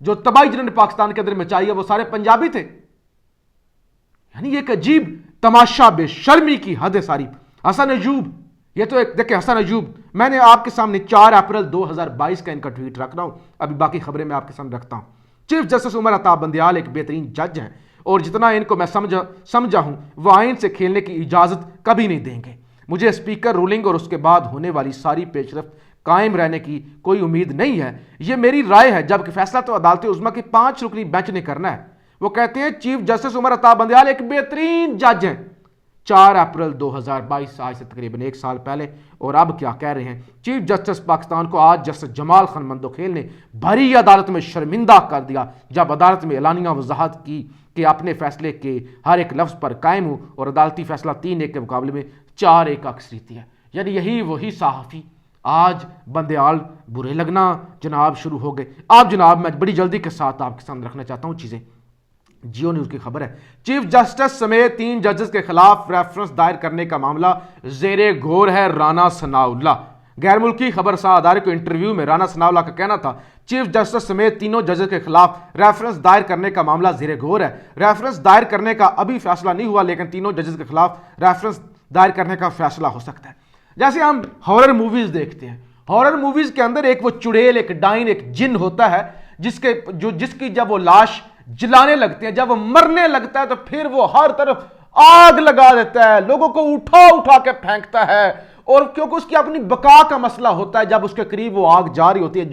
جو تباہی جنہوں نے پاکستان کے اندر مچائی ہے وہ سارے پنجابی تھے. یعنی ایک عجیب تماشا بے شرمی کی حد ہے ساری. حسن ایوب, یہ تو ایک دیکھیں حسن ایوب, میں نے آپ کے سامنے 4 اپریل 2022 کا ان کا ٹویٹ رکھ رہا ہوں, ابھی باقی خبریں میں آپ کے سامنے رکھتا ہوں. چیف جسٹس عمر عطا بندیال ایک بہترین جج ہیں اور جتنا ان کو میں سمجھا ہوں وہ آئین سے کھیلنے کی اجازت کبھی نہیں دیں گے. مجھے اسپیکر رولنگ اور اس کے بعد ہونے والی ساری پیش رفت قائم رہنے کی کوئی امید نہیں ہے. یہ میری رائے ہے, جبکہ فیصلہ تو عدالت عظمیٰ کی 5 رکنی بینچ نے کرنا ہے. وہ کہتے ہیں چیف جسٹس عمر عطا بندیال ایک بہترین جج ہیں. 4 اپریل 2022 آج سے تقریباً 1 سال پہلے, اور اب کیا کہہ رہے ہیں. چیف جسٹس پاکستان کو آج جسٹس جمال خان مندوخیل نے بھری عدالت میں شرمندہ کر دیا جب عدالت میں اعلانیہ وضاحت کی کہ اپنے فیصلے کے ہر ایک لفظ پر قائم ہو اور عدالتی فیصلہ 3-1 کے مقابلے میں 4-1 اکثریتی ہے. یعنی یہی وہی صحافی آج بندیال برے لگنا جناب شروع ہو گئے. آپ جناب میں بڑی جلدی کے ساتھ آپ کے سامنے رکھنا چاہتا ہوں چیزیں. جیو نیوز کی خبر ہے, چیف جسٹس سمیت 3 ججز کے خلاف ریفرنس دائر کرنے کا معاملہ زیر غور ہے. رانا ثناءاللہ, غیر ملکی خبرساز ادارے کو انٹرویو میں رانا ثناءاللہ کا کہنا تھا چیف جسٹس سمیت تینوں ججز کے خلاف ریفرنس دائر کرنے کا معاملہ زیر غور ہے. ریفرنس دائر کرنے کا ابھی فیصلہ نہیں ہوا, لیکن تینوں ججز کے خلاف ریفرنس دائر کرنے کا فیصلہ ہو سکتا ہے. جیسے ہم ہارر موویز دیکھتے ہیں, ہارر موویز کے اندر ایک وہ چڑیل, ایک ڈائن, ایک جن ہوتا ہے جس کی جب وہ لاش جلانے لگتے ہیں, جب وہ مرنے لگتا ہے تو پھر وہ ہر طرف آگ لگا دیتا ہے, لوگوں کو اٹھا کے پھینکتا ہے, اور کیونکہ اس کی اپنی بقا کا مسئلہ ہوتا ہے. جب اس کے قریب وہ آگ جا رہی ہوتی ہے,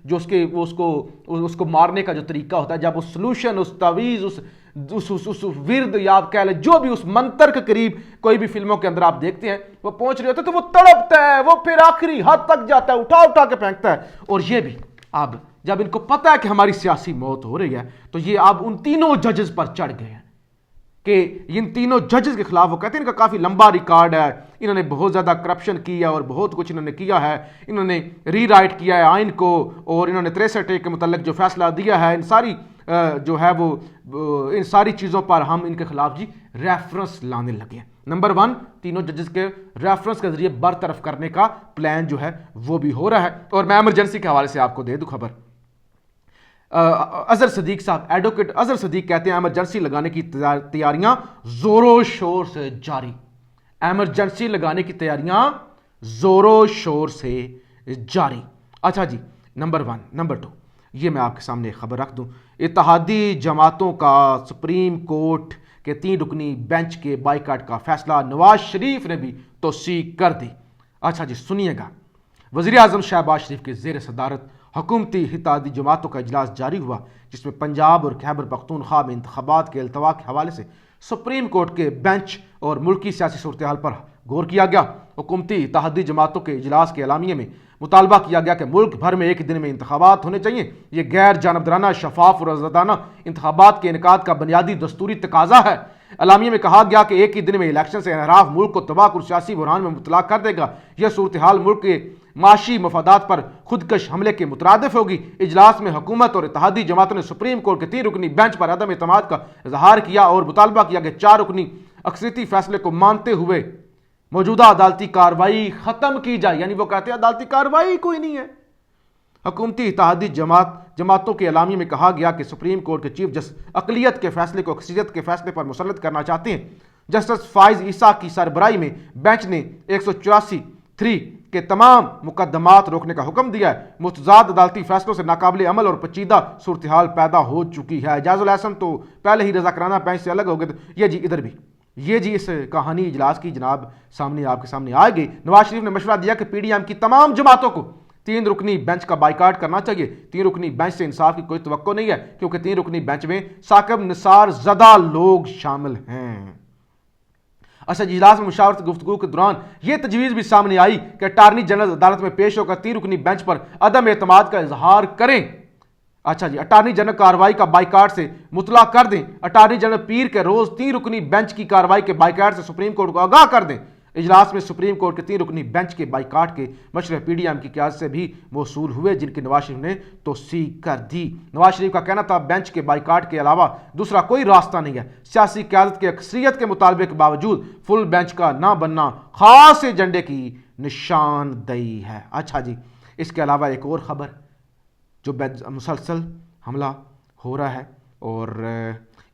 جو اس کو مارنے کا جو طریقہ ہوتا ہے, جب اس سلوشن, اس تعویذ, اس ورد یا آپ کہہ لیں جو بھی اس منتر کے قریب کوئی بھی فلموں کے اندر آپ دیکھتے ہیں وہ پہنچ رہے ہوتے ہیں تو وہ تڑپتا ہے, وہ پھر آخری حد تک جاتا ہے, اٹھا کے پھینکتا ہے. اور یہ بھی اب جب ان کو پتہ ہے کہ ہماری سیاسی موت ہو رہی ہے تو یہ اب ان تینوں ججز پر چڑھ گئے ہیں کہ ان تینوں ججز کے خلاف, وہ کہتے ہیں ان کا کافی لمبا ریکارڈ ہے, انہوں نے بہت زیادہ کرپشن کیا اور بہت کچھ انہوں نے کیا ہے, انہوں نے ری رائٹ کیا ہے آئین کو, اور انہوں نے 63 کے متعلق جو فیصلہ دیا ہے, ان ساری جو ہے وہ ان ساری چیزوں پر ہم ان کے خلاف ریفرنس لانے لگے ہیں. نمبر 1, تینوں ججز کے ریفرنس کے ذریعے برطرف کرنے کا پلان جو ہے وہ بھی ہو رہا ہے. اور میں ایمرجنسی کے حوالے سے آپ کو دے دوں خبر. اظہر صدیق صاحب, ایڈوکیٹ اظہر صدیق کہتے ہیں ایمرجنسی لگانے کی تیاریاں زور و شور سے جاری. ایمرجنسی لگانے کی تیاریاں زور و شور سے جاری. اچھا جی, نمبر 1. نمبر 2, یہ میں آپ کے سامنے خبر رکھ دوں. اتحادی جماعتوں کا سپریم کورٹ کے 3 رکنی بینچ کے بائیکاٹ کا فیصلہ نواز شریف نے بھی توثیق کر دی. اچھا جی سنیے گا. وزیر اعظم شہباز شریف کے زیر صدارت حکومتی اتحادی جماعتوں کا اجلاس جاری ہوا, جس میں پنجاب اور خیبر پختونخوا میں انتخابات کے التوا کے حوالے سے سپریم کورٹ کے بینچ اور ملکی سیاسی صورتحال پر غور کیا گیا. حکومتی اتحادی جماعتوں کے اجلاس کے اعلامیے میں مطالبہ کیا گیا کہ ملک بھر میں ایک دن میں انتخابات ہونے چاہیے. یہ غیر جانبدارانہ, شفاف اور آزادانہ انتخابات کے انعقاد کا بنیادی دستوری تقاضا ہے. اعلامیے میں کہا گیا کہ ایک ہی دن میں الیکشن سے انحراف ملک کو تباہ اور سیاسی بحران میں مبتلا کر دے گا. یہ صورتحال ملک کے معاشی مفادات پر خودکش حملے کے مترادف ہوگی. اجلاس میں حکومت اور اتحادی جماعتوں نے سپریم کورٹ کے 3 رکنی بینچ پر عدم اعتماد کا اظہار کیا اور مطالبہ کیا کہ 4 رکنی اکثریتی فیصلے کو مانتے ہوئے موجودہ عدالتی کارروائی ختم کی جائے. یعنی وہ کہتے ہیں عدالتی کارروائی کوئی نہیں ہے. حکومتی اتحادی جماعتوں کے اعلامیے میں کہا گیا کہ سپریم کورٹ کے چیف جسٹس اقلیت کے فیصلے کو اکثریت کے فیصلے پر مسلط کرنا چاہتے ہیں. جسٹس فائز عیسیٰ کی سربراہی میں بینچ نے 184(3) کے تمام مقدمات روکنے کا حکم دیا ہے. متضاد عدالتی فیصلوں سے ناقابل عمل اور پیچیدہ صورتحال پیدا ہو چکی ہے. جائز الحسن تو پہلے ہی رضاکارانہ بینچ سے الگ ہو گئے. یہ جی ادھر بھی یہ جی اس کہانی اجلاس کی جناب سامنے آپ کے سامنے آئے گئی. نواز شریف نے مشورہ دیا کہ پی ڈی ایم کی تمام جماعتوں کو 3 رکنی بینچ کا بائیکاٹ کرنا چاہیے. 3 رکنی بینچ سے انصاف کی کوئی توقع نہیں ہے کیونکہ 3 رکنی بینچ میں ثاقب نثار زدہ لوگ شامل ہیں. اچھا اجلاس میں مشاورت گفتگو کے دوران یہ تجویز بھی سامنے آئی کہ اٹارنی جنرل عدالت میں پیش ہو کر 3 رکنی بینچ پر عدم اعتماد کا اظہار کریں. اچھا جی, اٹارنی جنرل کارروائی کا بائیکاٹ سے مطلع کر دیں. اٹارنی جنرل پیر کے روز 3 رکنی بینچ کی کارروائی کے بائیکاٹ سے سپریم کورٹ کو آگاہ کر دیں. اجلاس میں سپریم کورٹ کے 3 رکنی بینچ کے بائیکاٹ کے مشورے پی ڈی ایم کی قیادت سے بھی موصول ہوئے, جن کی نواز شریف نے توثیق کر دی. نواز شریف کا کہنا تھا بینچ کے بائیکاٹ کے علاوہ دوسرا کوئی راستہ نہیں ہے. سیاسی قیادت کے اکثریت کے مطالبے کے باوجود فل بینچ کا نہ بننا خاص ایجنڈے کی نشاندہی ہے. اچھا جی, اس کے علاوہ ایک اور خبر جو مسلسل حملہ ہو رہا ہے اور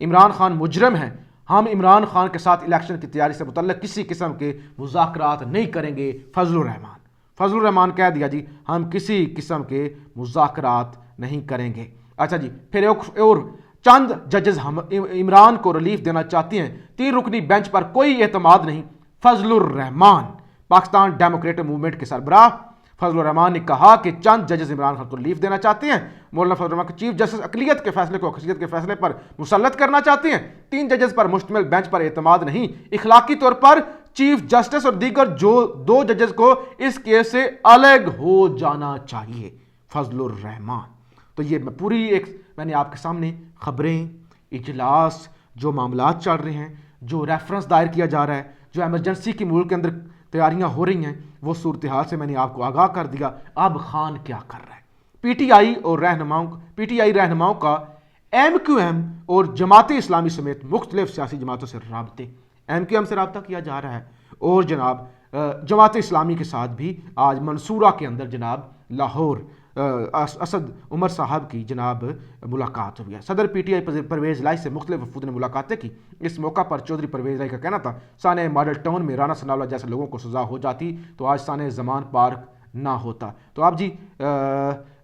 عمران خان مجرم ہیں. ہم عمران خان کے ساتھ الیکشن کی تیاری سے متعلق کسی قسم کے مذاکرات نہیں کریں گے. فضل الرحمان کہہ دیا جی ہم کسی قسم کے مذاکرات نہیں کریں گے. اچھا جی پھر اور چند ججز ہم عمران کو ریلیف دینا چاہتے ہیں. 3 رکنی بینچ پر کوئی اعتماد نہیں. فضل الرحمان پاکستان ڈیموکریٹک موومنٹ کے سربراہ فضل الرحمان نے کہا کہ چند ججز عمران خان کو ریلیف دینا چاہتے ہیں. مولانا فضل الرحمان چیف جسٹس اقلیت کے فیصلے کو اکثریت کے فیصلے پر مسلط کرنا چاہتے ہیں. 3 ججز پر مشتمل بینچ پر اعتماد نہیں. اخلاقی طور پر چیف جسٹس اور دیگر 2 ججز کو اس کیس سے الگ ہو جانا چاہیے. فضل الرحمان. تو یہ پوری میں نے آپ کے سامنے خبریں، اجلاس، جو معاملات چل رہے ہیں، جو ریفرنس دائر کیا جا رہا ہے، جو ایمرجنسی کی ملک کے اندر تیاریاں ہو رہی ہیں، وہ صورتحال سے میں نے آپ کو آگاہ کر دیا. اب خان کیا کر رہا ہے؟ پی ٹی آئی رہنماؤں کا ایم کیو ایم اور جماعت اسلامی سمیت مختلف سیاسی جماعتوں سے رابطے. ایم کیو ایم سے رابطہ کیا جا رہا ہے اور جناب جماعت اسلامی کے ساتھ بھی آج منصورہ کے اندر جناب لاہور اسد عمر صاحب کی جناب ملاقات ہوئی ہے. صدر پی ٹی آئی پرویز الہی سے مختلف وفود نے ملاقاتیں کی. اس موقع پر چودھری پرویز الہی کا کہنا تھا سانحہ ماڈل ٹاؤن میں رانا ثناء اللہ جیسے لوگوں کو سزا ہو جاتی تو آج سانحہ زمان پارک نہ ہوتا. تو آپ جی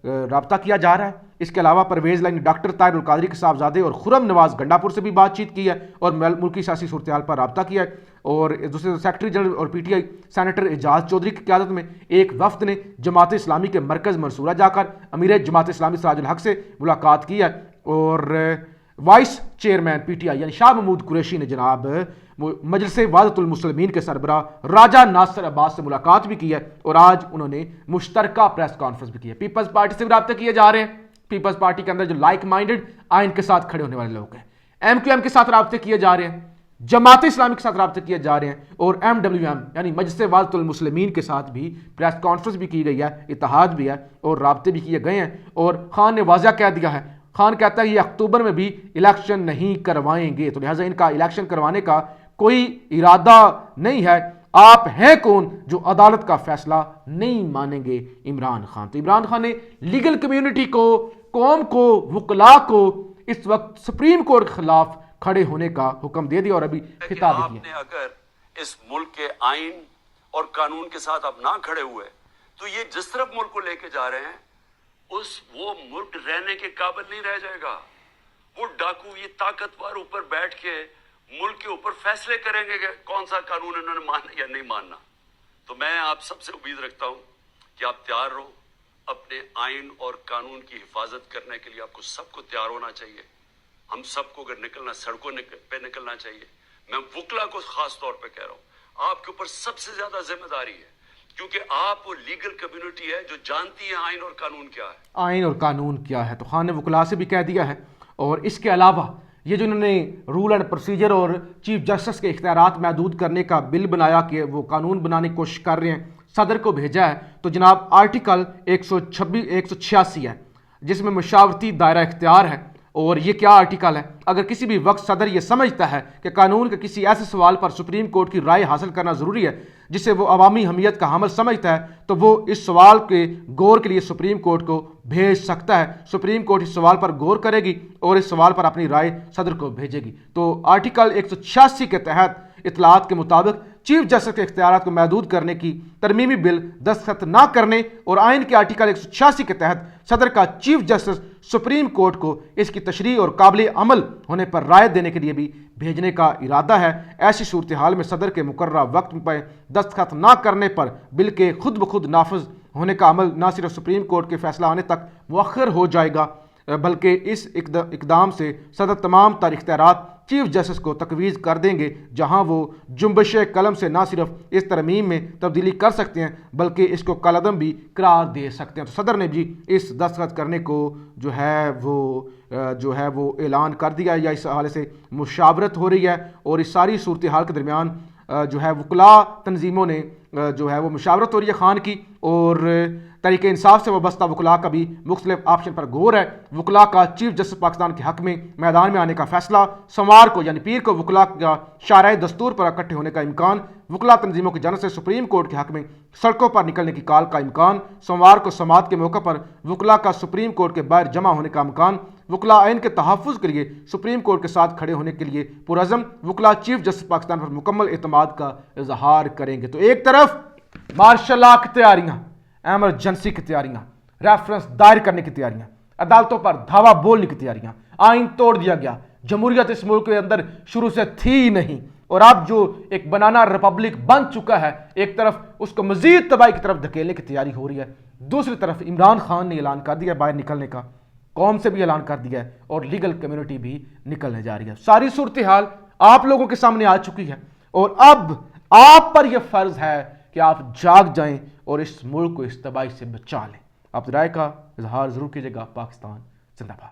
رابطہ کیا جا رہا ہے. اس کے علاوہ پرویز الہی نے ڈاکٹر طاہر القادری کے صاحبزادے اور خرم نواز گنڈاپور سے بھی بات چیت کی ہے اور ملکی سیاسی صورتحال پر رابطہ کیا ہے. اور دوسرے سیکرٹری جنرل اور پی ٹی آئی سینیٹر اعجاز چودھری کی قیادت میں ایک وفد نے جماعت اسلامی کے مرکز منصورہ جا کر امیر جماعت اسلامی سراج الحق سے ملاقات کی ہے اور vice chairman P T I یعنی شاہ محمود قریشی نے جناب مجلس وحدت المسلمین کے سربراہ راجہ ناصر عباس سے ملاقات بھی کی ہے اور آج انہوں نے مشترکہ پریس کانفرنس بھی کی ہے. پیپلز پارٹی سے بھی رابطے کیے جا رہے ہیں. پیپلز پارٹی کے اندر جو لائک مائنڈڈ آئین کے ساتھ کھڑے ہونے والے لوگ ہیں. ایم کیو ایم کے ساتھ رابطے کیے جا رہے ہیں. جماعت اسلامی کے ساتھ رابطے کیے جا رہے ہیں اور ایم ڈبلیو ایم یعنی مجلس وحدت المسلمین کے ساتھ بھی پریس کانفرنس بھی کی گئی ہے, اتحاد بھی ہے اور رابطے بھی کیے گئے ہیں. اور خان نے واضح کہہ دیا ہے, خان کہتا ہے یہ اکتوبر میں بھی الیکشن نہیں کروائیں گے تو لہٰذا ان کا الیکشن کروانے کا کوئی ارادہ نہیں ہے. آپ ہیں کون جو عدالت کا فیصلہ نہیں مانیں گے؟ عمران خان. تو عمران خان نے لیگل کمیونٹی کو, قوم کو, وکلاء کو اس وقت سپریم کورٹ کے خلاف کھڑے ہونے کا حکم دے دیا اور ابھی خطاب آپ نے اگر اس ملک کے آئین اور قانون کے ساتھ آپ نہ کھڑے ہوئے تو یہ جس طرف ملک کو لے کے جا رہے ہیں وہ ملک رہنے کے قابل نہیں رہ جائے گا. وہ ڈاکو یہ طاقتور اوپر بیٹھ کے ملک کے اوپر فیصلے کریں گے کہ کون سا قانون انہوں نے ماننا یا نہیں ماننا. تو میں آپ سب سے امید رکھتا ہوں کہ آپ تیار رہو. اپنے آئین اور قانون کی حفاظت کرنے کے لیے آپ کو سب کو تیار ہونا چاہیے. ہم سب کو اگر نکلنا سڑکوں پہ نکلنا چاہیے. میں وکلا کو خاص طور پہ کہہ رہا ہوں آپ کے اوپر سب سے زیادہ ذمہ داری ہے کیونکہ آپ وہ لیگل کمیونٹی ہے جو جانتی ہے آئین اور قانون کیا ہے. آئین اور قانون کیا ہے. تو خان نے وکلا سے بھی کہہ دیا ہے. اور اس کے علاوہ یہ جو انہوں نے رول اینڈ پروسیجر اور چیف جسٹس کے اختیارات محدود کرنے کا بل بنایا کہ وہ قانون بنانے کی کوشش کر رہے ہیں, صدر کو بھیجا ہے. تو جناب آرٹیکل 186 ہے جس میں مشاورتی دائرہ اختیار ہے. اور یہ کیا آرٹیکل ہے؟ اگر کسی بھی وقت صدر یہ سمجھتا ہے کہ قانون کے کسی ایسے سوال پر سپریم کورٹ کی رائے حاصل کرنا ضروری ہے جسے وہ عوامی حمیت کا حامل سمجھتا ہے تو وہ اس سوال کے غور کے لیے سپریم کورٹ کو بھیج سکتا ہے. سپریم کورٹ اس سوال پر غور کرے گی اور اس سوال پر اپنی رائے صدر کو بھیجے گی. تو آرٹیکل 186 کے تحت اطلاعات کے مطابق چیف جسٹس کے اختیارات کو محدود کرنے کی ترمیمی بل دستخط نہ کرنے اور آئین کے آرٹیکل 186 کے تحت صدر کا چیف جسٹس سپریم کورٹ کو اس کی تشریح اور قابل عمل ہونے پر رائے دینے کے لیے بھی بھیجنے کا ارادہ ہے. ایسی صورتحال میں صدر کے مقررہ وقت پر دستخط نہ کرنے پر بل کے خود بخود نافذ ہونے کا عمل نہ صرف سپریم کورٹ کے فیصلہ آنے تک مؤخر ہو جائے گا بلکہ اس اقدام سے صدر تمام تر اختیارات چیف جسٹس کو تقویض کر دیں گے جہاں وہ جنبش قلم سے نہ صرف اس ترمیم میں تبدیلی کر سکتے ہیں بلکہ اس کو کالعدم بھی قرار دے سکتے ہیں. تو صدر نے بھی اس دستخط کرنے کو جو ہے وہ اعلان کر دیا ہے یا اس حوالے سے مشاورت ہو رہی ہے. اور اس ساری صورتحال کے درمیان جو ہے وکلاء تنظیموں نے جو ہے وہ مشاورت ہو رہی ہے خان کی اور تحریک انصاف سے وابستہ وکلاء کا بھی مختلف آپشن پر غور ہے. وکلاء کا چیف جسٹس پاکستان کے حق میں میدان میں آنے کا فیصلہ, سوموار کو یعنی پیر کو وکلاء کا شارع دستور پر اکٹھے ہونے کا امکان, وکلاء تنظیموں کی جانب سے سپریم کورٹ کے حق میں سڑکوں پر نکلنے کی کال کا امکان, سوموار کو سماعت کے موقع پر وکلاء کا سپریم کورٹ کے باہر جمع ہونے کا امکان, وکلاء آئین کے تحفظ کے لیے سپریم کورٹ کے ساتھ کھڑے ہونے کے لیے پرعزم وکلاء چیف جسٹس پاکستان پر مکمل اعتماد کا اظہار کریں گے۔ تو ایک طرف مارشل لا کی تیاریاں، ایمرجنسی کی تیاریاں، ریفرنس دائر کرنے کی تیاریاں، عدالتوں پر دھاوا بولنے کی تیاریاں، آئین توڑ دیا گیا، جمہوریت اس ملک کے اندر شروع سے تھی نہیں، اور اب جو ایک بنانا ریپبلک بن چکا ہے، ایک طرف اس کو مزید تباہی کی طرف دھکیلنے کی تیاری ہو رہی ہے، دوسری طرف عمران خان نے اعلان کر دیا باہر نکلنے کا، قوم سے بھی اعلان کر دیا ہے، اور لیگل کمیونٹی بھی نکلنے جا رہی ہے۔ ساری صورتحال آپ لوگوں کے سامنے آ چکی ہے، اور اب آپ پر یہ فرض ہے کہ آپ جاگ جائیں اور اس ملک کو اس تباہی سے بچا لیں۔ آپ رائے کا اظہار ضرور کیجیے گا۔ پاکستان زندہ باد۔